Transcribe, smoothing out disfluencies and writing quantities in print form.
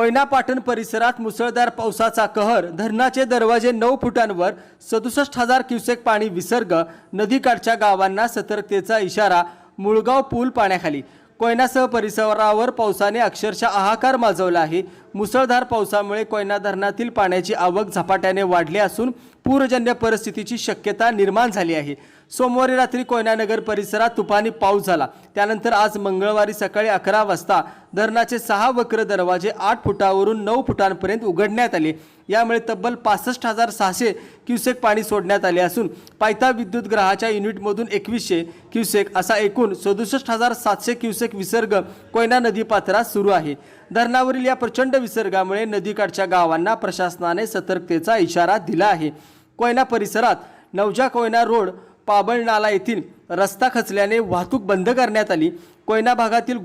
कोयना पाटण परिसरात मुसळधार पावसाचा कहर। धरणाचे दरवाजे 9 फुटांवर 67,000 क्युसेक पाणी विसर्ग। नदीकाठच्या गावांना सतर्कतेचा इशारा। मुळगाव पूल पाण्याखाली। कोयनासह परिसरावर पावसाने अक्षरशः हाहाकार माजवला आहे। मुसळधार पावसामुळे कोयना धरणातील पाण्याची आवक झपाट्याने वाढली असून पूरजन्य परिस्थितीची शक्यता निर्माण झाली आहे। सोमवारी रात्री कोयना नगर परिसरात तुफानी पाऊस झाला। त्यानंतर आज मंगळवारी सकाळी 11 वाजता धरणाचे 6 वक्र दरवाजे 8 फुटावरून 9 फुटांपर्यंत उघडण्यात आले। यामुळे तब्बल 65,600 क्युसेक पाणी सोडण्यात आले असून पायथा विद्युत ग्रहाच्या युनिटमधून 2100 क्युसेक असा एकूण 67,700 क्युसेक विसर्ग कोयना नदी पात्रात सुरू आहे। धरणावरील या प्रचंड विसर्गामुळे नदीकाठच्या गावांना प्रशासनाने सतर्कतेचा इशारा दिला आहे। कोयना परिसरात नवजा कोयना रोड पाबळ नाला येथील रस्ता खचल्याने वाहतूक बंद करण्यात आली। कोयना भागातील